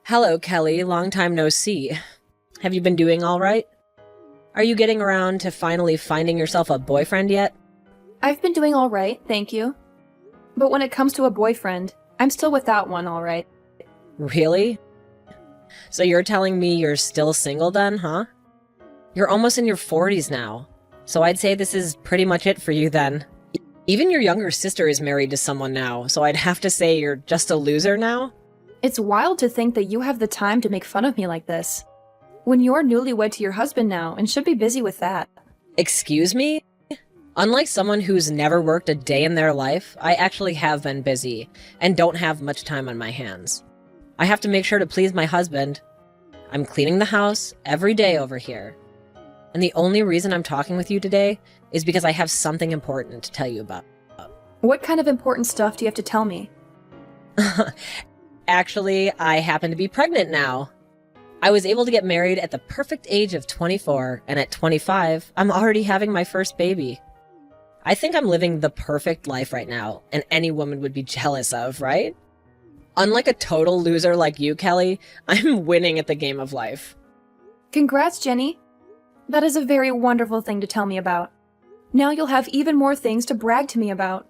Hello, Kelly. Long time no see. Have you been doing all right? Are you getting around to finally finding yourself a boyfriend yet? I've been doing all right, thank you. But when it comes to a boyfriend, I'm still without one, all right. Really? So you're telling me you're still single then, huh? You're almost in your 40s now, so I'd say this is pretty much it for you then. Even your younger sister is married to someone now, so I'd have to say you're just a loser now? It's wild to think that you have the time to make fun of me like this. When you're newlywed to your husband now and should be busy with that. Excuse me? Unlike someone who's never worked a day in their life, I actually have been busy and don't have much time on my hands. I have to make sure to please my husband. I'm cleaning the house every day over here. And the only reason I'm talking with you today is because I have something important to tell you about. What kind of important stuff do you have to tell me? Actually, I happen to be pregnant now. I was able to get married at the perfect age of 24, and at 25, I'm already having my first baby. I think I'm living the perfect life right now, and any woman would be jealous of, right? Unlike a total loser like you, Kelly, I'm winning at the game of life. Congrats, Jenny. That is a very wonderful thing to tell me about. Now you'll have even more things to brag to me about.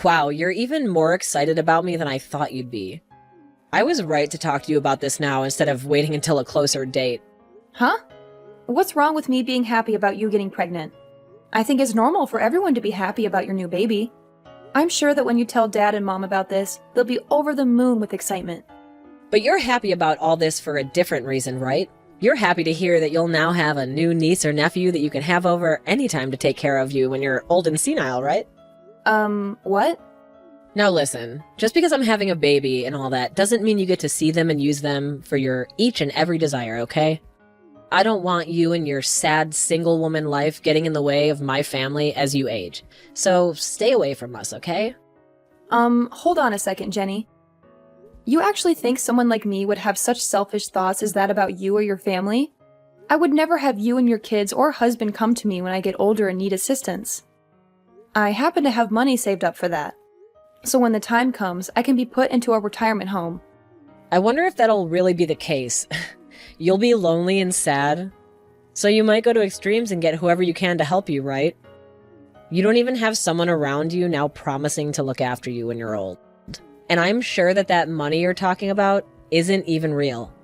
Wow, you're even more excited about me than I thought you'd be. I was right to talk to you about this now instead of waiting until a closer date. Huh? What's wrong with me being happy about you getting pregnant? I think it's normal for everyone to be happy about your new baby. I'm sure that when you tell Dad and Mom about this, they'll be over the moon with excitement. But you're happy about all this for a different reason, right? You're happy to hear that you'll now have a new niece or nephew that you can have over anytime to take care of you when you're old and senile, right? What? Now listen, just because I'm having a baby and all that doesn't mean you get to see them and use them for your each and every desire, okay? I don't want you and your sad single woman life getting in the way of my family as you age. So stay away from us, okay? Hold on a second, Jenny. You actually think someone like me would have such selfish thoughts as that about you or your family? I would never have you and your kids or husband come to me when I get older and need assistance. I happen to have money saved up for that. So when the time comes, I can be put into a retirement home. I wonder if that'll really be the case. You'll be lonely and sad, so you might go to extremes and get whoever you can to help you, right? You don't even have someone around you now promising to look after you when you're old. And I'm sure that that money you're talking about isn't even real.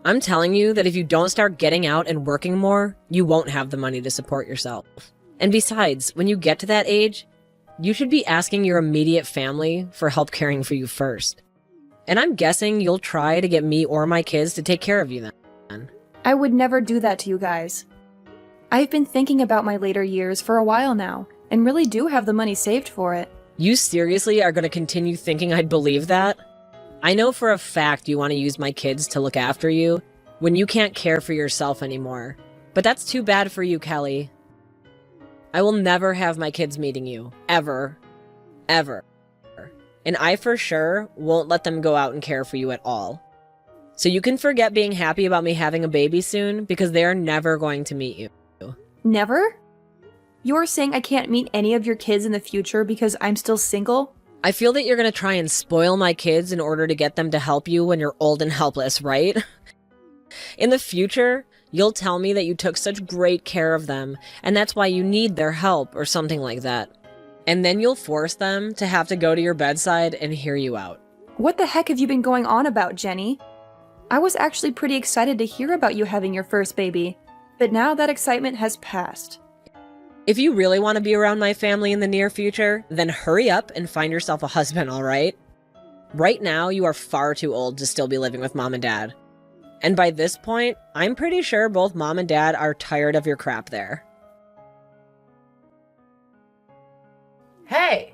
I'm telling you that if you don't start getting out and working more, you won't have the money to support yourself. And besides, when you get to that age, you should be asking your immediate family for help caring for you first. And I'm guessing you'll try to get me or my kids to take care of you then. I would never do that to you guys. I've been thinking about my later years for a while now, and really do have the money saved for it. You seriously are going to continue thinking I'd believe that? I know for a fact you want to use my kids to look after you when you can't care for yourself anymore. But that's too bad for you, Kelly. I will never have my kids meeting you. Ever. Ever. And I for sure won't let them go out and care for you at all. So you can forget being happy about me having a baby soon because they're never going to meet you. Never? You're saying I can't meet any of your kids in the future because I'm still single? I feel that you're going to try and spoil my kids in order to get them to help you when you're old and helpless, right? In the future, you'll tell me that you took such great care of them, and that's why you need their help or something like that. And then you'll force them to have to go to your bedside and hear you out. What the heck have you been going on about, Jenny? I was actually pretty excited to hear about you having your first baby, but now that excitement has passed. If you really want to be around my family in the near future, then hurry up and find yourself a husband, all right? Right now, you are far too old to still be living with Mom and Dad. And by this point, I'm pretty sure both Mom and Dad are tired of your crap there. Hey,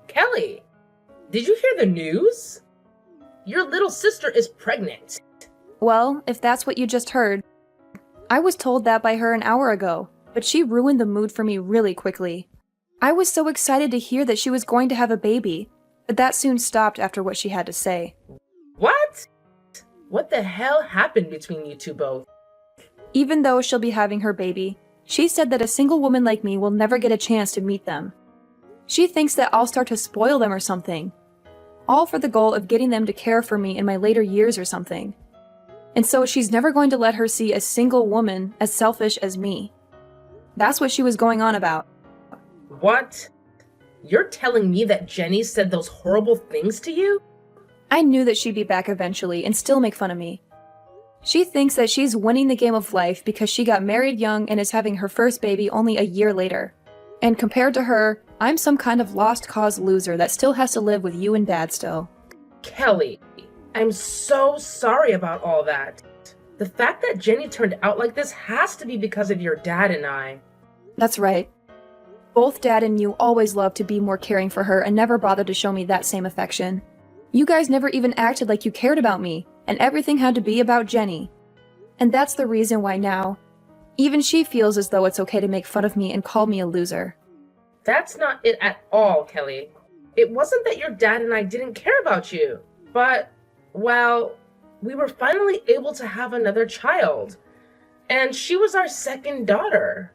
Kelly, did you hear the news? Your little sister is pregnant. Well, if that's what you just heard, I was told that by her an hour ago, but she ruined the mood for me really quickly. I was so excited to hear that she was going to have a baby, but that soon stopped after what she had to say. What? What the hell happened between you two both? Even though she'll be having her baby, she said that a single woman like me will never get a chance to meet them. She thinks that I'll start to spoil them or something. all for the goal of getting them to care for me in my later years or something. And so she's never going to let her see a single woman as selfish as me. That's what she was going on about. What? You're telling me that Jenny said those horrible things to you? I knew that she'd be back eventually and still make fun of me. She thinks that she's winning the game of life because she got married young and is having her first baby only a year later. And compared to her, I'm some kind of lost cause loser that still has to live with you and Dad still. Kelly, I'm so sorry about all that. The fact that Jenny turned out like this has to be because of your dad and I. That's right. Both Dad and you always loved to be more caring for her and never bothered to show me that same affection. You guys never even acted like you cared about me, and everything had to be about Jenny. And that's the reason why now, even she feels as though it's okay to make fun of me and call me a loser. That's not it at all, Kelly. It wasn't that your dad and I didn't care about you, but, well, we were finally able to have another child, and she was our second daughter.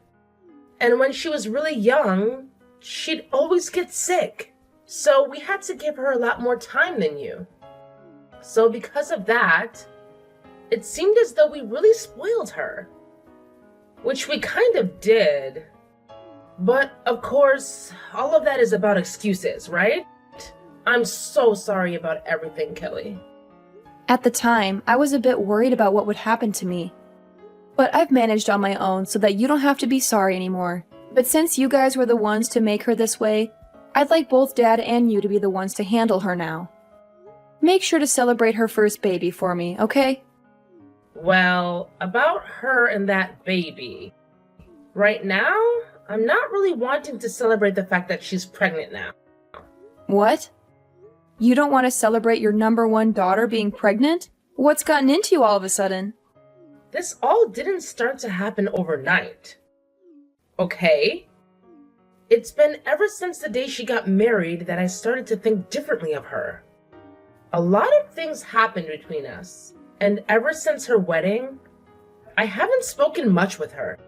And when she was really young, she'd always get sick, so we had to give her a lot more time than you. So because of that, it seemed as though we really spoiled her, which we kind of did. But of course, all of that is about excuses, right? I'm so sorry about everything, Kelly. At the time, I was a bit worried about what would happen to me. But I've managed on my own so that you don't have to be sorry anymore. But since you guys were the ones to make her this way, I'd like both Dad and you to be the ones to handle her now. Make sure to celebrate her first baby for me, okay? Well, about her and that baby. Right now, I'm not really wanting to celebrate the fact that she's pregnant now. What? You don't want to celebrate your number one daughter being pregnant? What's gotten into you all of a sudden? This all didn't start to happen overnight. Okay? It's been ever since the day she got married that I started to think differently of her. A lot of things happened between us, and ever since her wedding, I haven't spoken much with her.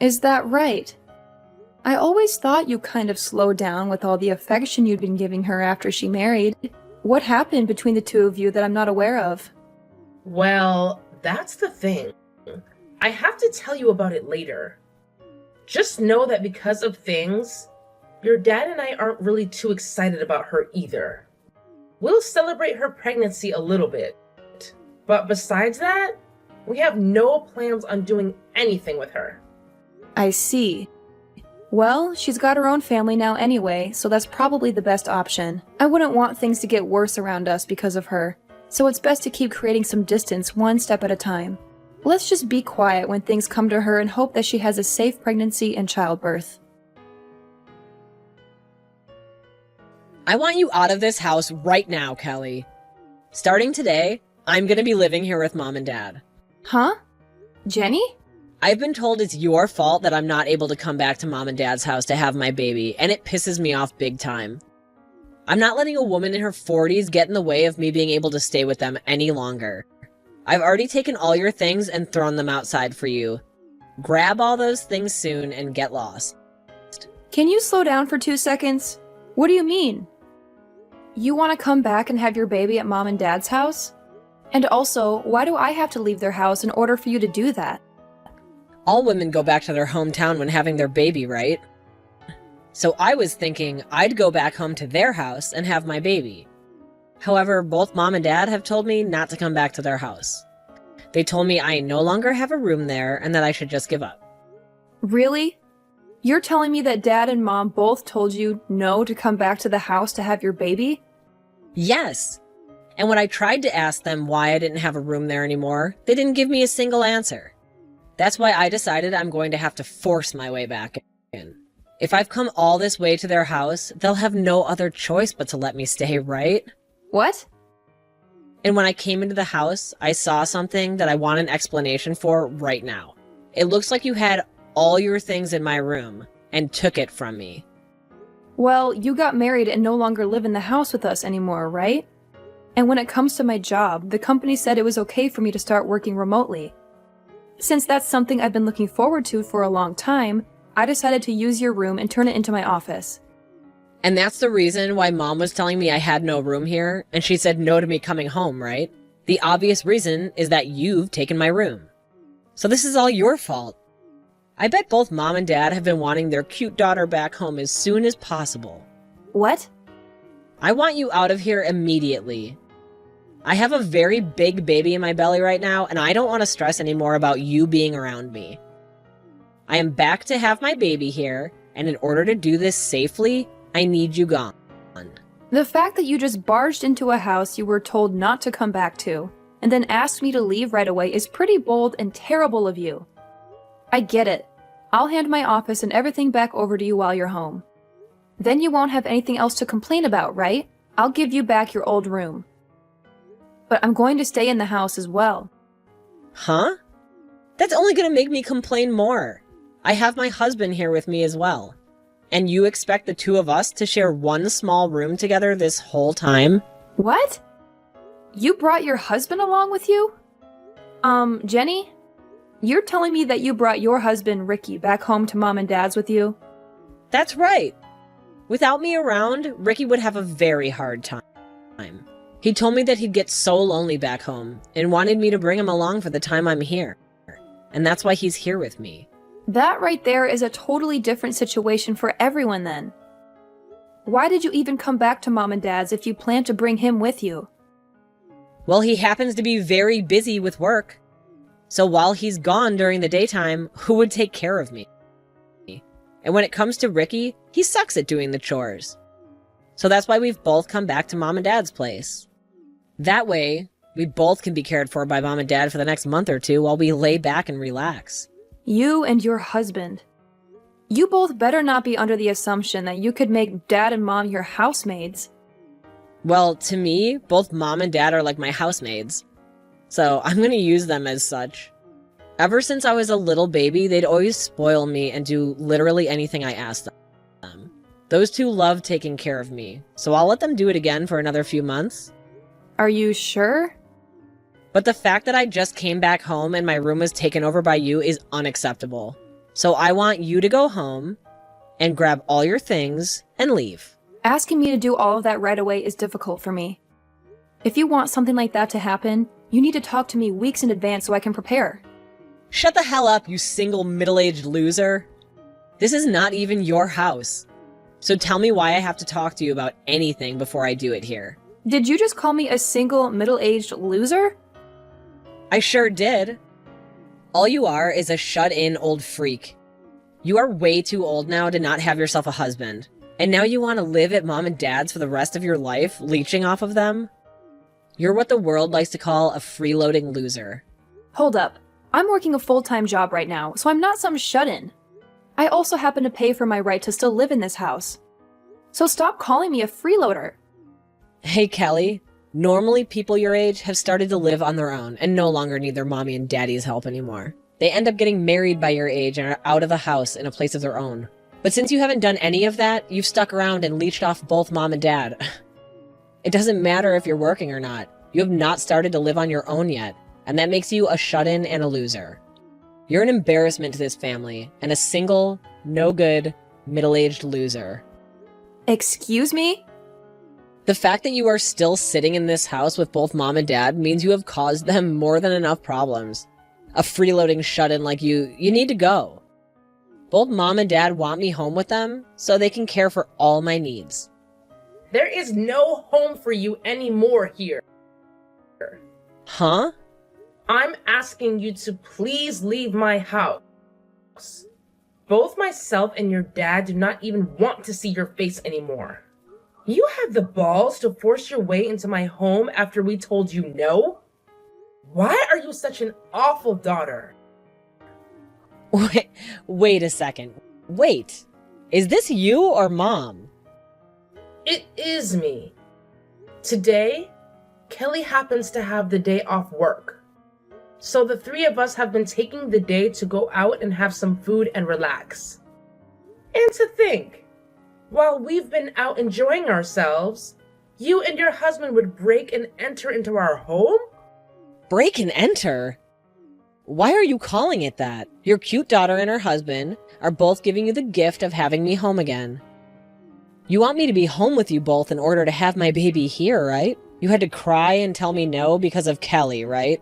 Is that right? I always thought you kind of slowed down with all the affection you'd been giving her after she married. What happened between the two of you that I'm not aware of? Well, that's the thing. I have to tell you about it later. Just know that because of things, your dad and I aren't really too excited about her either. We'll celebrate her pregnancy a little bit, but besides that, we have no plans on doing anything with her. I see. Well, she's got her own family now anyway, so that's probably the best option. I wouldn't want things to get worse around us because of her, so it's best to keep creating some distance one step at a time. Let's just be quiet when things come to her and hope that she has a safe pregnancy and childbirth. I want you out of this house right now, Kelly. Starting today, I'm gonna be living here with Mom and Dad. Huh? Jenny? I've been told it's your fault that I'm not able to come back to Mom and Dad's house to have my baby, and it pisses me off big time. I'm not letting a woman in her 40s get in the way of me being able to stay with them any longer. I've already taken all your things and thrown them outside for you. Grab all those things soon and get lost. Can you slow down for 2 seconds? What do you mean? You want to come back and have your baby at Mom and Dad's house? And also, why do I have to leave their house in order for you to do that? All women go back to their hometown when having their baby, right? So I was thinking I'd go back home to their house and have my baby. However, both Mom and Dad have told me not to come back to their house. They told me I no longer have a room there and that I should just give up. Really? You're telling me that Dad and Mom both told you no to come back to the house to have your baby? Yes. And when I tried to ask them why I didn't have a room there anymore, they didn't give me a single answer. That's why I decided I'm going to have to force my way back in. If I've come all this way to their house, they'll have no other choice but to let me stay, right? What? And when I came into the house, I saw something that I want an explanation for right now. It looks like you had all your things in my room and took it from me. Well, you got married and no longer live in the house with us anymore, right? And when it comes to my job, the company said it was okay for me to start working remotely. Since that's something I've been looking forward to for a long time, I decided to use your room and turn it into my office. And that's the reason why Mom was telling me I had no room here, and she said no to me coming home, right? The obvious reason is that you've taken my room. So this is all your fault. I bet both Mom and Dad have been wanting their cute daughter back home as soon as possible. What? I want you out of here immediately. I have a very big baby in my belly right now, and I don't want to stress anymore about you being around me. I am back to have my baby here, and in order to do this safely, I need you gone. The fact that you just barged into a house you were told not to come back to, and then asked me to leave right away is pretty bold and terrible of you. I get it. I'll hand my office and everything back over to you while you're home. Then you won't have anything else to complain about, right? I'll give you back your old room. But I'm going to stay in the house as well. Huh? That's only going to make me complain more. I have my husband here with me as well. And you expect the two of us to share one small room together this whole time? What? You brought your husband along with you? Jenny? You're telling me that you brought your husband, Ricky, back home to Mom and Dad's with you? That's right. Without me around, Ricky would have a very hard time. He told me that he'd get so lonely back home and wanted me to bring him along for the time I'm here. And that's why he's here with me. That right there is a totally different situation for everyone then. Why did you even come back to Mom and Dad's if you plan to bring him with you? Well, he happens to be very busy with work. So while he's gone during the daytime, who would take care of me? And when it comes to Ricky, he sucks at doing the chores. So that's why we've both come back to Mom and Dad's place. That way, we both can be cared for by Mom and Dad for the next month or two while we lay back and relax. You and your husband. You both better not be under the assumption that you could make Dad and Mom your housemaids. Well, to me, both Mom and Dad are like my housemaids. So I'm going to use them as such. Ever since I was a little baby, they'd always spoil me and do literally anything I asked them. Those two love taking care of me, so I'll let them do it again for another few months. Are you sure? But the fact that I just came back home and my room was taken over by you is unacceptable. So I want you to go home and grab all your things and leave. Asking me to do all of that right away is difficult for me. If you want something like that to happen, you need to talk to me weeks in advance so I can prepare. Shut the hell up, you single middle-aged loser. This is not even your house. So tell me why I have to talk to you about anything before I do it here. Did you just call me a single middle-aged loser? I sure did. All you are is a shut-in old freak. You are way too old now to not have yourself a husband. And now you want to live at Mom and Dad's for the rest of your life, leeching off of them? You're what the world likes to call a freeloading loser. Hold up. I'm working a full-time job right now, so I'm not some shut-in. I also happen to pay for my right to still live in this house. So stop calling me a freeloader. Hey, Kelly. Normally, people your age have started to live on their own and no longer need their mommy and daddy's help anymore. They end up getting married by your age and are out of the house in a place of their own. But since you haven't done any of that, you've stuck around and leeched off both Mom and Dad. It doesn't matter if you're working or not. You have not started to live on your own yet, and that makes you a shut-in and a loser. You're an embarrassment to this family, and a single, no-good, middle-aged loser. Excuse me? The fact that you are still sitting in this house with both Mom and Dad means you have caused them more than enough problems. A freeloading shut-in like you need to go. Both Mom and Dad want me home with them so they can care for all my needs. There is no home for you anymore here. Huh? I'm asking you to please leave my house. Both myself and your dad do not even want to see your face anymore. You have the balls to force your way into my home after we told you no? Why are you such an awful daughter? Wait a second. Wait. Is this you or Mom? It is me. Today, Kelly happens to have the day off work. So the three of us have been taking the day to go out and have some food and relax. And to think, while we've been out enjoying ourselves, you and your husband would break and enter into our home? Break and enter? Why are you calling it that? Your cute daughter and her husband are both giving you the gift of having me home again. You want me to be home with you both in order to have my baby here, right? You had to cry and tell me no because of Kelly, right?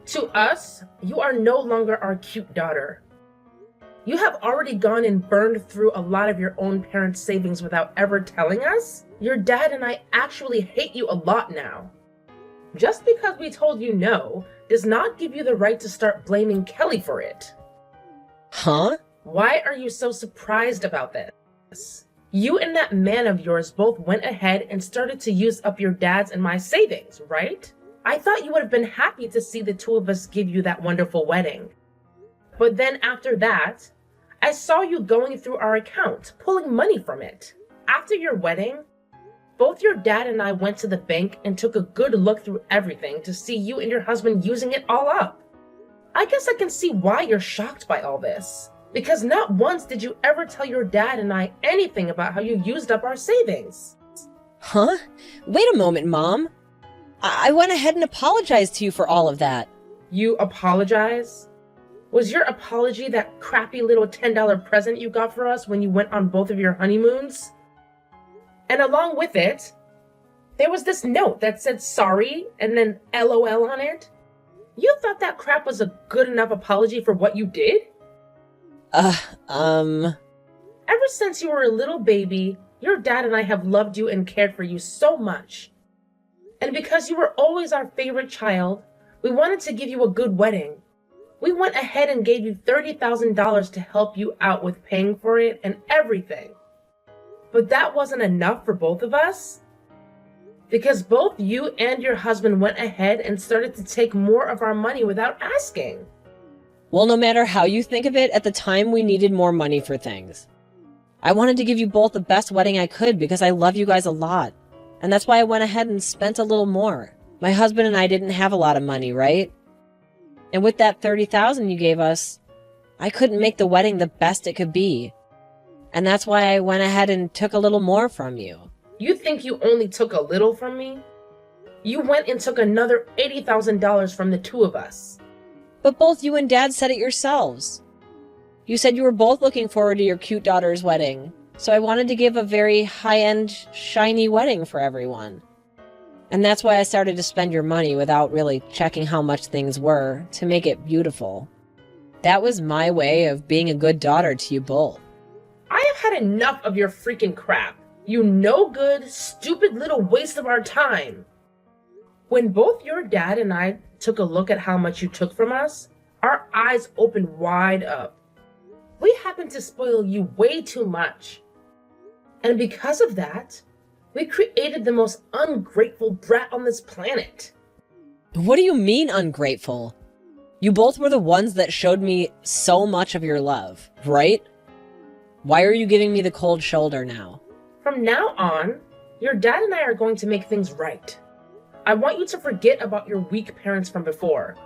To us, you are no longer our cute daughter. You have already gone and burned through a lot of your own parents' savings without ever telling us. Your dad and I actually hate you a lot now. Just because we told you no does not give you the right to start blaming Kelly for it. Huh? Why are you so surprised about this? You and that man of yours both went ahead and started to use up your dad's and my savings, right? I thought you would have been happy to see the two of us give you that wonderful wedding. But then after that, I saw you going through our account, pulling money from it. After your wedding, both your dad and I went to the bank and took a good look through everything to see you and your husband using it all up. I guess I can see why you're shocked by all this. Because not once did you ever tell your dad and I anything about how you used up our savings. Huh? Wait a moment, Mom. I went ahead and apologized to you for all of that. You apologize? Was your apology that crappy little $10 present you got for us when you went on both of your honeymoons? And along with it, there was this note that said sorry and then LOL on it. You thought that crap was a good enough apology for what you did? Ever since you were a little baby, your dad and I have loved you and cared for you so much. And because you were always our favorite child, we wanted to give you a good wedding. We went ahead and gave you $30,000 to help you out with paying for it and everything. But that wasn't enough for both of us. Because both you and your husband went ahead and started to take more of our money without asking. Well, no matter how you think of it, at the time we needed more money for things. I wanted to give you both the best wedding I could because I love you guys a lot. And that's why I went ahead and spent a little more. My husband and I didn't have a lot of money, right? And with that $30,000 you gave us, I couldn't make the wedding the best it could be. And that's why I went ahead and took a little more from you. You think you only took a little from me? You went and took another $80,000 from the two of us. But both you and Dad said it yourselves. You said you were both looking forward to your cute daughter's wedding. So I wanted to give a very high-end, shiny wedding for everyone. And that's why I started to spend your money without really checking how much things were to make it beautiful. That was my way of being a good daughter to you both. I have had enough of your freaking crap. You no good, stupid little waste of our time. When both your dad and I took a look at how much you took from us, our eyes opened wide up. We happened to spoil you way too much. And because of that, we created the most ungrateful brat on this planet. What do you mean ungrateful? You both were the ones that showed me so much of your love, right? Why are you giving me the cold shoulder now? From now on, your dad and I are going to make things right. I want you to forget about your weak parents from before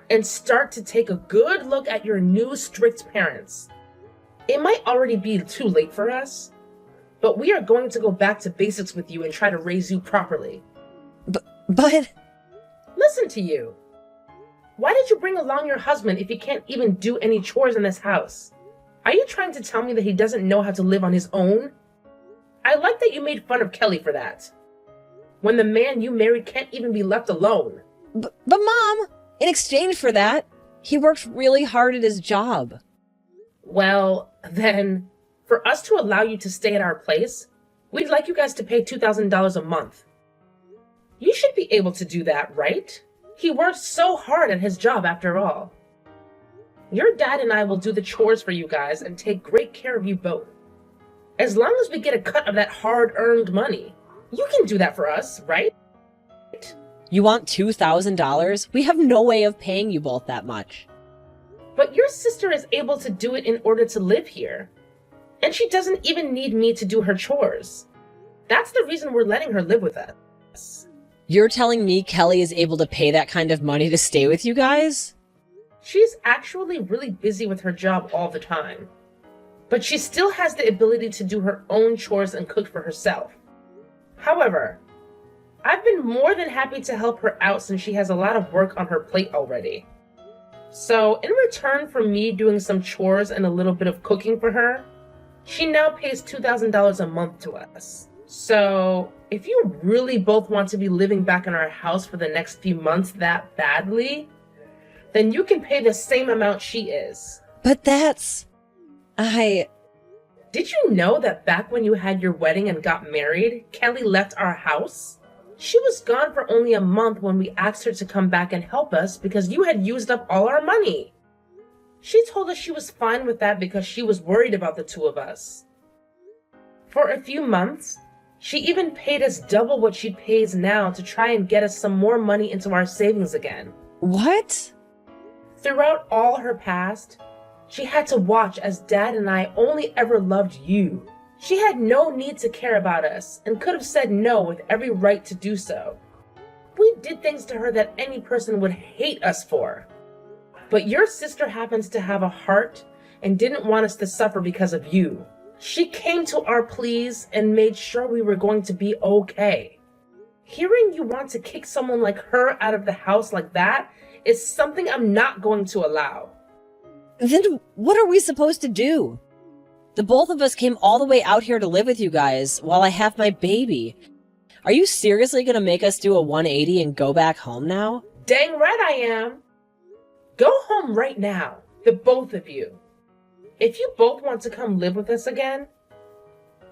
and start to take a good look at your new strict parents. It might already be too late for us, but we are going to go back to basics with you and try to raise you properly. But... Listen to you. Why did you bring along your husband if he can't even do any chores in this house? Are you trying to tell me that he doesn't know how to live on his own? I like that you made fun of Kelly for that. When the man you married can't even be left alone. But Mom, in exchange for that, he worked really hard at his job. Well, then, for us to allow you to stay at our place, we'd like you guys to pay $2,000 a month. You should be able to do that, right? He worked so hard at his job after all. Your dad and I will do the chores for you guys and take great care of you both. As long as we get a cut of that hard-earned money. You can do that for us, right? You want $2,000? We have no way of paying you both that much. But your sister is able to do it in order to live here. And she doesn't even need me to do her chores. That's the reason we're letting her live with us. You're telling me Kelly is able to pay that kind of money to stay with you guys? She's actually really busy with her job all the time. But she still has the ability to do her own chores and cook for herself. However, I've been more than happy to help her out since she has a lot of work on her plate already. So, in return for me doing some chores and a little bit of cooking for her, She now pays $2,000 a month to us. So, if you really both want to be living back in our house for the next few months that badly, then you can pay the same amount she is. But that's... Did you know that back when you had your wedding and got married, Kelly left our house? She was gone for only a month when we asked her to come back and help us because you had used up all our money. She told us she was fine with that because she was worried about the two of us. For a few months, she even paid us double what she pays now to try and get us some more money into our savings again. What? Throughout all her past, she had to watch as Dad and I only ever loved you. She had no need to care about us and could have said no with every right to do so. We did things to her that any person would hate us for. But your sister happens to have a heart and didn't want us to suffer because of you. She came to our pleas and made sure we were going to be okay. Hearing you want to kick someone like her out of the house like that is something I'm not going to allow. Then what are we supposed to do? The both of us came all the way out here to live with you guys while I have my baby. Are you seriously gonna make us do a 180 and go back home now? Dang right I am. Go home right now, the both of you. If you both want to come live with us again,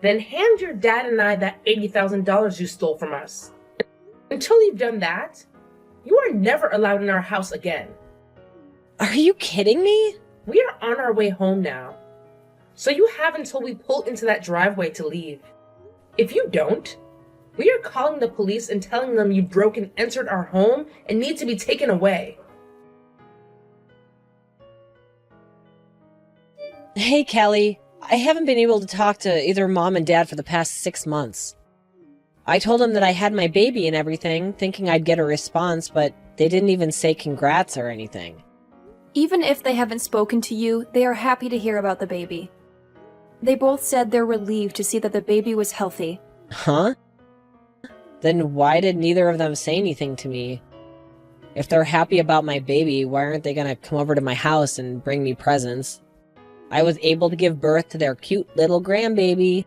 then hand your dad and I that $80,000 you stole from us. Until you've done that, you are never allowed in our house again. Are you kidding me? We are on our way home now, so you have until we pull into that driveway to leave. If you don't, we are calling the police and telling them you broke and entered our home and need to be taken away. Hey, Kelly. I haven't been able to talk to either Mom and Dad for the past 6 months. I told them that I had my baby and everything, thinking I'd get a response, but they didn't even say congrats or anything. Even if they haven't spoken to you, they are happy to hear about the baby. They both said they're relieved to see that the baby was healthy. Huh? Then why did neither of them say anything to me? If they're happy about my baby, why aren't they gonna come over to my house and bring me presents? I was able to give birth to their cute little grandbaby.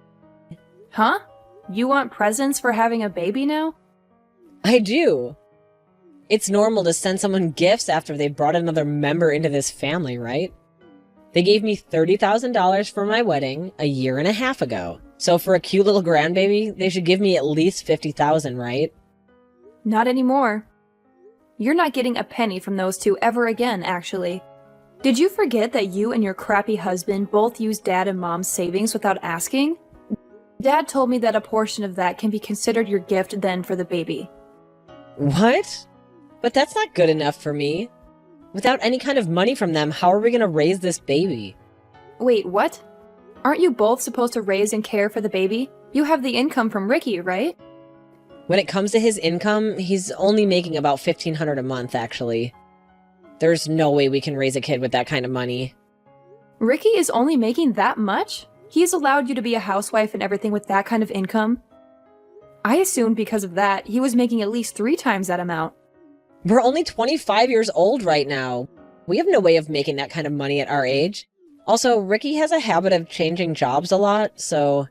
Huh? You want presents for having a baby now? I do. It's normal to send someone gifts after they brought another member into this family, right? They gave me $30,000 for my wedding a year and a half ago. So for a cute little grandbaby, they should give me at least $50,000, right? Not anymore. You're not getting a penny from those two ever again, actually. Did you forget that you and your crappy husband both used Dad and Mom's savings without asking? Dad told me that a portion of that can be considered your gift then for the baby. What? But that's not good enough for me. Without any kind of money from them, how are we gonna raise this baby? Wait, what? Aren't you both supposed to raise and care for the baby? You have the income from Ricky, right? When it comes to his income, he's only making about $1,500 a month, actually. There's no way we can raise a kid with that kind of money. Ricky is only making that much? He's allowed you to be a housewife and everything with that kind of income? I assumed because of that, he was making at least 3 times that amount. We're only 25 years old right now. We have no way of making that kind of money at our age. Also, Ricky has a habit of changing jobs a lot, so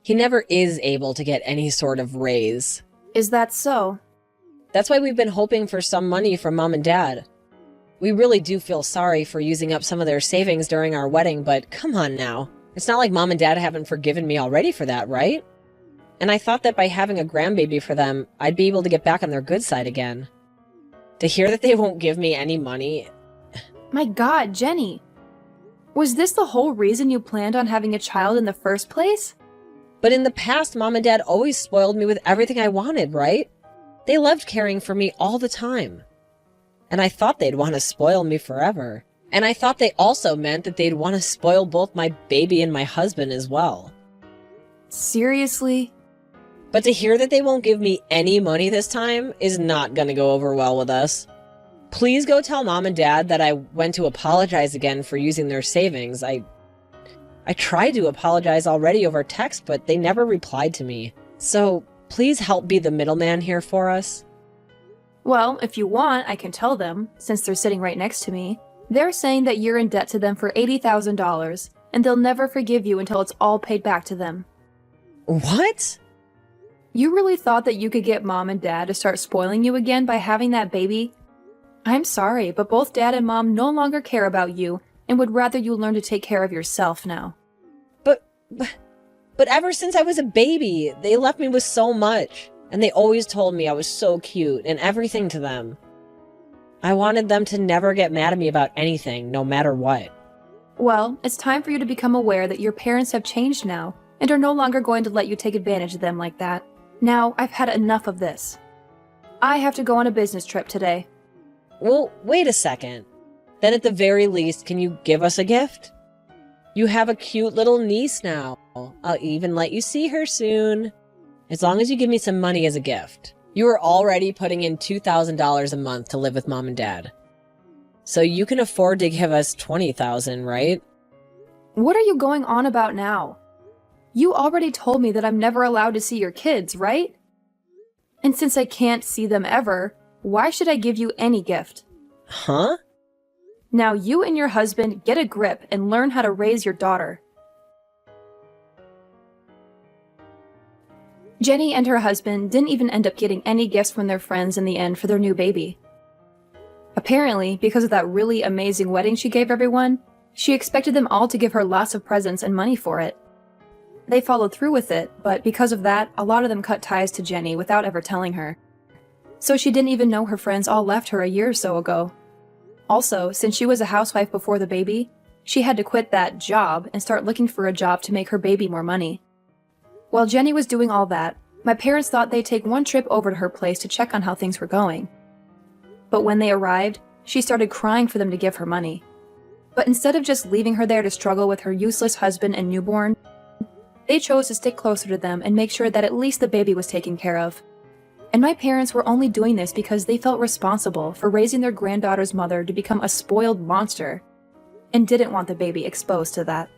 he never is able to get any sort of raise. Is that so? That's why we've been hoping for some money from Mom and Dad. We really do feel sorry for using up some of their savings during our wedding, but come on now. It's not like Mom and Dad haven't forgiven me already for that, right? And I thought that by having a grandbaby for them, I'd be able to get back on their good side again. To hear that they won't give me any money... My God, Jenny! Was this the whole reason you planned on having a child in the first place? But in the past, Mom and Dad always spoiled me with everything I wanted, right? They loved caring for me all the time. And I thought they'd want to spoil me forever. And I thought they also meant that they'd want to spoil both my baby and my husband as well. Seriously? But to hear that they won't give me any money this time is not going to go over well with us. Please go tell Mom and Dad that I went to apologize again for using their savings. I tried to apologize already over text, but they never replied to me. So please help be the middleman here for us. Well, if you want, I can tell them, since they're sitting right next to me. They're saying that you're in debt to them for $80,000, and they'll never forgive you until it's all paid back to them. What? You really thought that you could get Mom and Dad to start spoiling you again by having that baby? I'm sorry, but both Dad and Mom no longer care about you and would rather you learn to take care of yourself now. But ever since I was a baby, they left me with so much. And they always told me I was so cute and everything to them. I wanted them to never get mad at me about anything, no matter what. Well, it's time for you to become aware that your parents have changed now and are no longer going to let you take advantage of them like that. Now, I've had enough of this. I have to go on a business trip today. Well, wait a second. Then at the very least, can you give us a gift? You have a cute little niece now. I'll even let you see her soon. As long as you give me some money as a gift. You are already putting in $2,000 a month to live with Mom and Dad. So you can afford to give us $20,000, right? What are you going on about now? You already told me that I'm never allowed to see your kids, right? And since I can't see them ever, why should I give you any gift? Huh? Now you and your husband get a grip and learn how to raise your daughter. Jenny and her husband didn't even end up getting any gifts from their friends in the end for their new baby. Apparently, because of that really amazing wedding she gave everyone, she expected them all to give her lots of presents and money for it. They followed through with it, but because of that, a lot of them cut ties to Jenny without ever telling her. So she didn't even know her friends all left her a year or so ago. Also, since she was a housewife before the baby, she had to quit that job and start looking for a job to make her baby more money. While Jenny was doing all that, my parents thought they'd take one trip over to her place to check on how things were going. But when they arrived, she started crying for them to give her money. But instead of just leaving her there to struggle with her useless husband and newborn, they chose to stick closer to them and make sure that at least the baby was taken care of. And my parents were only doing this because they felt responsible for raising their granddaughter's mother to become a spoiled monster, and didn't want the baby exposed to that.